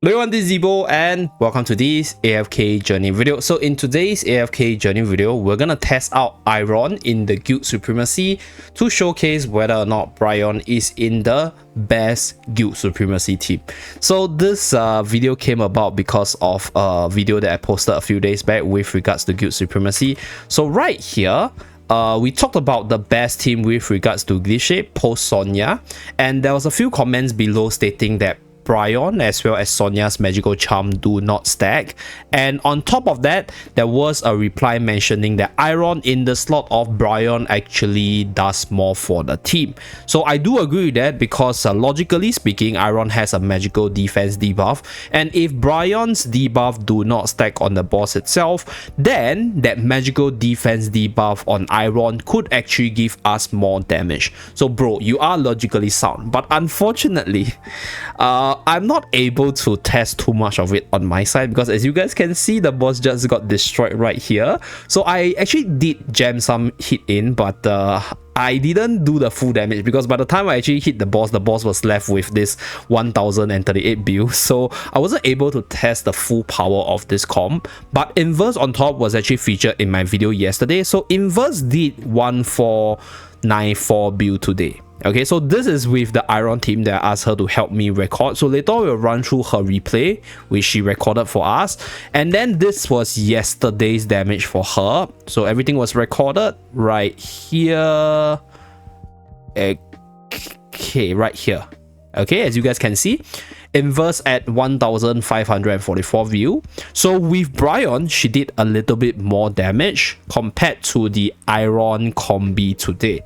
Hello everyone, this is Zeeebo and welcome to this AFK journey video. So in today's AFK journey video, we're gonna test out Eironn in the guild supremacy to showcase whether or not Bryon is in the best guild supremacy team. So this video came about because of a video that I posted a few days back with regards to guild supremacy. So right here, we talked about the best team with regards to Glyphshade post Sonya, and there was a few comments below stating that Bryon as well as Sonya's magical charm do not stack, and on top of that there was a reply mentioning that Eironn in the slot of Bryon actually does more for the team. So I do agree with that because logically speaking, Eironn has a magical defense debuff, and if Bryon's debuff do not stack on the boss itself, then that magical defense debuff on Eironn could actually give us more damage. So bro, you are logically sound, but unfortunately I'm not able to test too much of it on my side because as you guys can see, the boss just got destroyed right here. So I actually did jam some hit in, but I didn't do the full damage because by the time I actually hit the boss was left with this 1038 build, so I wasn't able to test the full power of this comp. But Inverse on top was actually featured in my video yesterday, so Inverse did 1494 build today. Okay, so this is with the Eironn team that I asked her to help me record. So later we'll run through her replay, which she recorded for us. And then this was yesterday's damage for her. So everything was recorded right here. Okay, right here. Okay, as you guys can see, Inverse at 1544 view. So with Bryon, she did a little bit more damage compared to the Eironn combi today.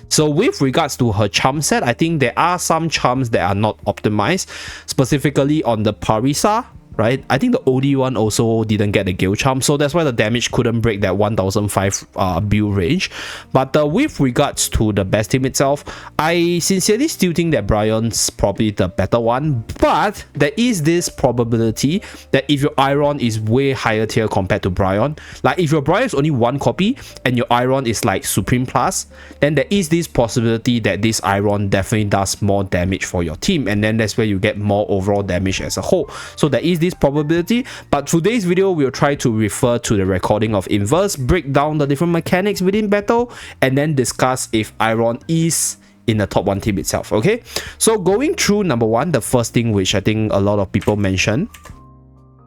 So with regards to her charm set, I think there are some charms that are not optimized, specifically on the Parisa, right? I think the OD one also didn't get the Gale charm, so that's why the damage couldn't break that 1005 build range. But with regards to the best team itself, I sincerely still think that Bryon's probably the better one, but there is this probability that if your Eironn is way higher tier compared to Bryon, like if your Bryon is only one copy and your Eironn is like Supreme Plus, then there is this possibility that this Eironn definitely does more damage for your team, and then that's where you get more overall damage as a whole. So there is this probability, but today's video we'll try to refer to the recording of Inverse, break down the different mechanics within battle, and then discuss if Eironn is in the top 1 team itself. Okay, so going through number 1, the first thing which I think a lot of people mention,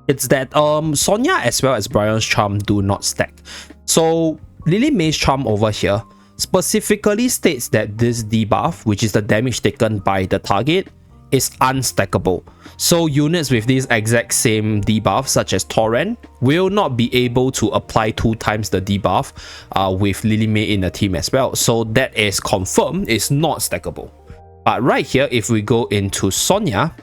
it's that Sonya as well as Bryon's charm do not stack. So Lily May's charm over here specifically states that this debuff, which is the damage taken by the target, is unstackable. So units with this exact same debuff, such as Torrent, will not be able to apply 2 times the debuff with Lily May in the team as well. So that is confirmed, it's not stackable. But right here, if we go into Sonya,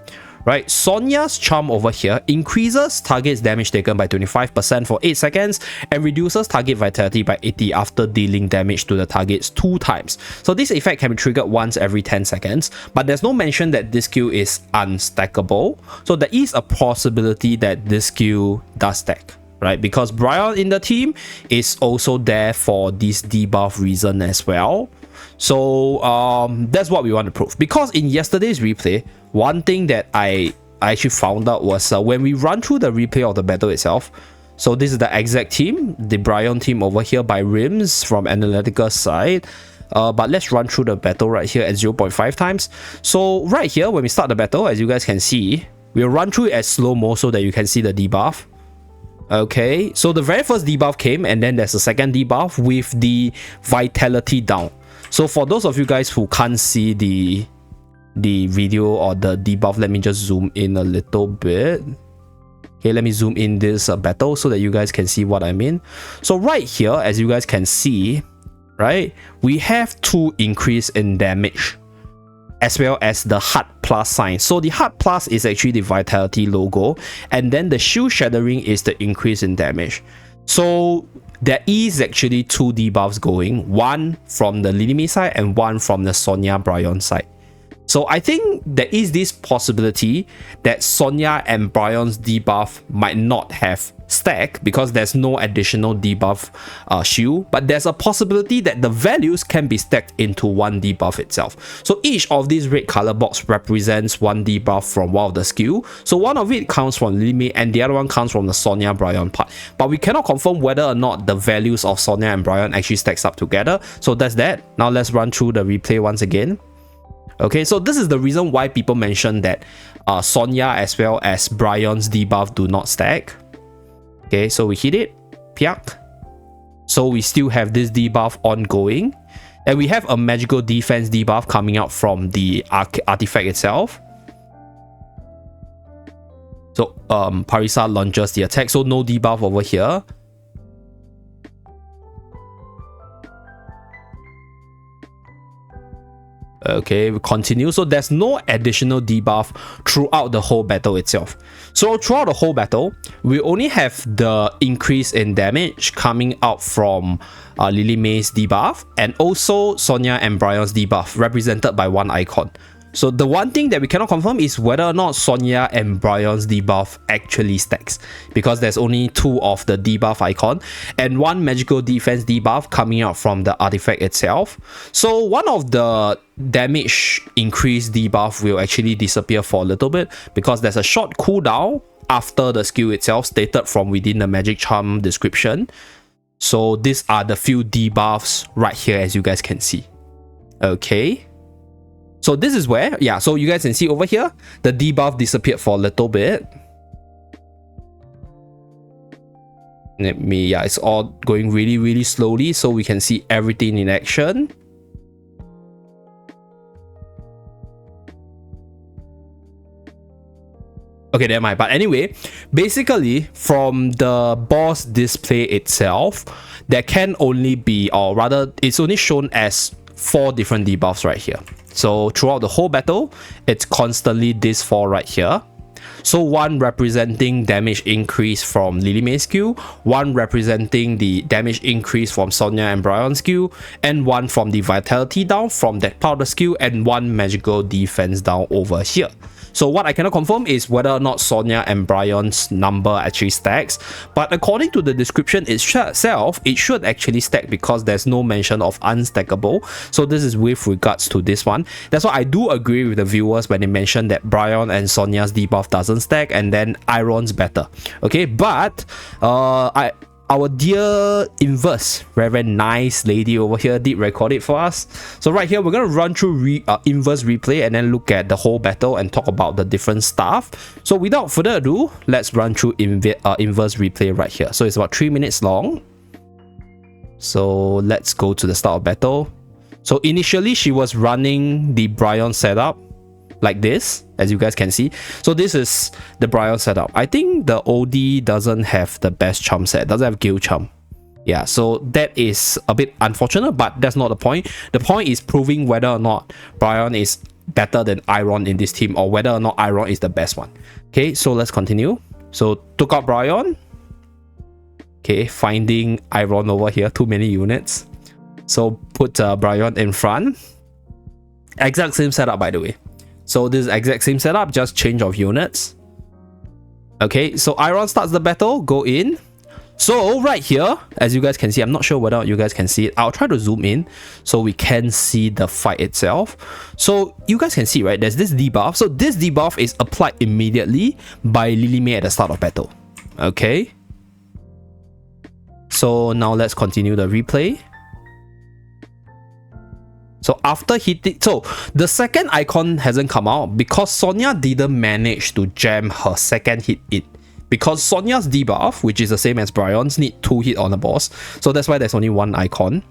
right, Sonya's charm over here increases target's damage taken by 25% for 8 seconds and reduces target vitality by 80 after dealing damage to the targets 2 times. So this effect can be triggered once every 10 seconds, but there's no mention that this skill is unstackable. So there is a possibility that this skill does stack, right? Because Bryon in the team is also there for this debuff reason as well. So that's what we want to prove, because in yesterday's replay, one thing that I actually found out was when we run through the replay of the battle itself. So this is the exact team, the Bryon team over here by Rims from Analytica's side. But let's run through the battle right here at 0.5 times. So right here, when we start the battle, as you guys can see, we'll run through it at slow-mo so that you can see the debuff. Okay, so the very first debuff came, and then there's a second debuff with the vitality down. So for those of you guys who can't see the video or the debuff, let me just zoom in a little bit. Okay, let me zoom in this battle so that you guys can see what I mean. So right here, as you guys can see, right, we have 2 increase in damage as well as the Heart Plus sign. So the Heart Plus is actually the vitality logo, and then the Shield Shattering is the increase in damage. So there is actually 2 debuffs going, one from the Lily May side and one from the Sonya Bryon side. So I think there is this possibility that Sonya and Bryon's debuff might not have stack because there's no additional debuff shield, but there's a possibility that the values can be stacked into one debuff itself. So each of these red color box represents one debuff from one of the skill. So one of it comes from Lily and the other one comes from the Sonya Bryon part. But we cannot confirm whether or not the values of Sonya and Bryon actually stacks up together. So that's that. Now let's run through the replay once again. Okay, so this is the reason why people mention that Sonya as well as Bryon's debuff do not stack. Okay, so we hit it, piak. So we still have this debuff ongoing, and we have a magical defense debuff coming out from the artifact itself. So Parisa launches the attack, so no debuff over here. Okay, we continue. So there's no additional debuff throughout the whole battle itself. So throughout the whole battle, we only have the increase in damage coming out from Lily May's debuff and also Sonya and Bryon's debuff represented by one icon. So the one thing that we cannot confirm is whether or not Sonya and Bryon's debuff actually stacks, because there's only two of the debuff icon and one magical defense debuff coming out from the artifact itself. So one of the damage increase debuff will actually disappear for a little bit because there's a short cooldown after the skill itself stated from within the magic charm description. So these are the few debuffs right here, as you guys can see. Okay. So this is where, yeah, so you guys can see over here, the debuff disappeared for a little bit. Yeah, it's all going really slowly so we can see everything in action. Okay, never mind. But anyway, basically from the boss display itself, there can only be, or rather, it's only shown as 4 different debuffs right here. So throughout the whole battle, it's constantly these 4 right here. So one representing damage increase from Lily May's skill, one representing the damage increase from Sonya and Bryon's skill, and one from the vitality down from that part of the skill, and one magical defense down over here. So what I cannot confirm is whether or not Sonya and Bryon's number actually stacks, but according to the description itself, it should actually stack because there's no mention of unstackable. So this is with regards to this one. That's why I do agree with the viewers when they mention that Bryon and Sonya's debuff doesn't stack and then Eironn's better. Okay, but our dear Inverse, very nice lady over here, did record it for us. So right here, we're going to run through Inverse replay and then look at the whole battle and talk about the different stuff. So without further ado, let's run through Inverse replay right here. So it's about 3 minutes long. So let's go to the start of battle. So initially, she was running the Bryon setup like this, as you guys can see. So this is the Bryon setup. I think the OD doesn't have the best charm set, doesn't have guild charm. Yeah, so that is a bit unfortunate, but that's not the point. The point is proving whether or not Bryon is better than Eironn in this team, or whether or not Eironn is the best one. Okay, so let's continue. So took out Bryon. Okay, finding Eironn over here, too many units. So put Bryon in front. Exact same setup, by the way. So this is exact same setup, just change of units. Okay, so Eironn starts the battle, go in. So right here, as you guys can see, I'm not sure whether you guys can see it. I'll try to zoom in so we can see the fight itself. So you guys can see, right, there's this debuff. So this debuff is applied immediately by Lily May at the start of battle. Okay. So now let's continue the replay. So after hitting, so the second icon hasn't come out because Sonya didn't manage to jam her second hit in. Because Sonya's debuff, which is the same as Bryon's, need 2 hit on the boss. So that's why there's only 1 icon.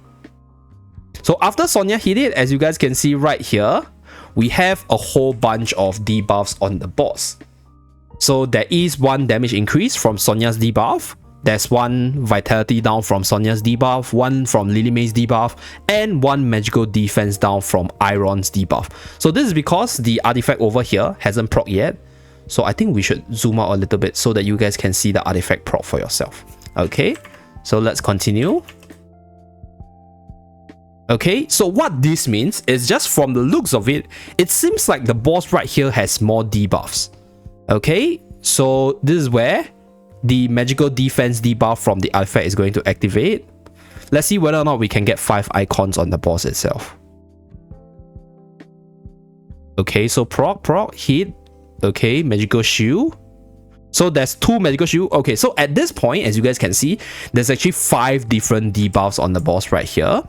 So after Sonya hit it, as you guys can see right here, we have a whole bunch of debuffs on the boss. So there is 1 damage increase from Sonya's debuff. There's 1 vitality down from Sonya's debuff, 1 from Lily May's debuff, and 1 magical defense down from Eironn's debuff. So this is because the artifact over here hasn't proc yet. So I think we should zoom out a little bit so that you guys can see the artifact proc for yourself. Okay, so let's continue. Okay, so what this means is just from the looks of it, it seems like the boss right here has more debuffs. Okay, so this is where the magical defense debuff from the artifact is going to activate. Let's see whether or not we can get 5 icons on the boss itself. Okay, so proc, hit. Okay, magical shield. So there's 2 magical shield. Okay, so at this point, as you guys can see, there's actually 5 different debuffs on the boss right here.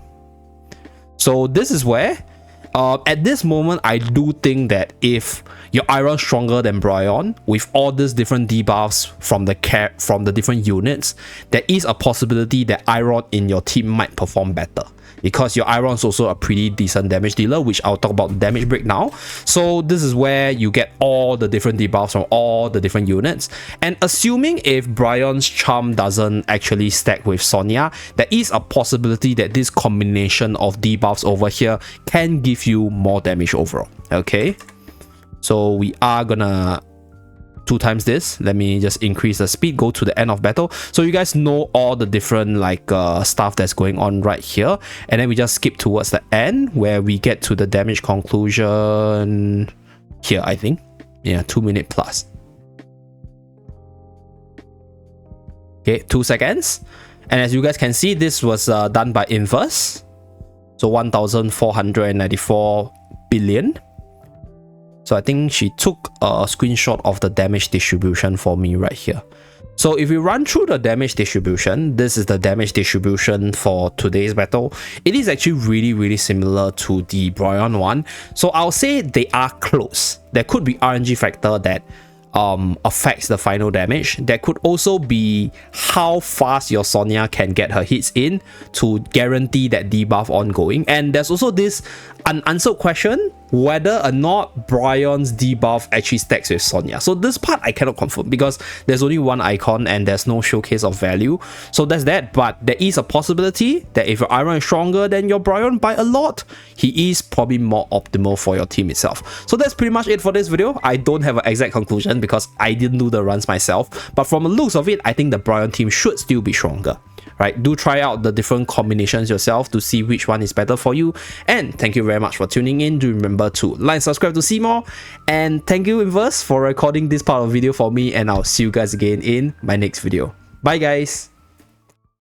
So this is where, at this moment, I do think that if your Eironn stronger than Bryon, with all these different debuffs from the different units, there is a possibility that Eironn in your team might perform better. Because your Eironn is also a pretty decent damage dealer, which I'll talk about damage break now. So this is where you get all the different debuffs from all the different units. And assuming if Bryon's charm doesn't actually stack with Sonya, there is a possibility that this combination of debuffs over here can give you more damage overall. Okay, so we are gonna 2 times this. Let me just increase the speed, go to the end of battle, so you guys know all the different stuff that's going on right here. And then we just skip towards the end where we get to the damage conclusion here, I think. Yeah, 2 minutes plus. Okay, 2 seconds. And as you guys can see, this was done by inverse, so 1494 billion. So I think she took a screenshot of the damage distribution for me right here. So if we run through the damage distribution, this is the damage distribution for today's battle. It is actually really similar to the Bryon one. So I'll say they are close. There could be RNG factor that affects the final damage. There could also be how fast your Sonya can get her hits in to guarantee that debuff ongoing. And there's also this unanswered question whether or not Bryon's debuff actually stacks with Sonya. So this part I cannot confirm because there's only 1 icon and there's no showcase of value. So that's that, but there is a possibility that if your Eironn is stronger than your Bryon by a lot, he is probably more optimal for your team itself. So that's pretty much it for this video. I don't have an exact conclusion because I didn't do the runs myself, but from the looks of it, I think the Bryon team should still be stronger. Right, do try out the different combinations yourself to see which one is better for you. And thank you very much for tuning in. Do remember to like and subscribe to see more. And thank you, Inverse, for recording this part of the video for me. And I'll see you guys again in my next video. Bye, guys.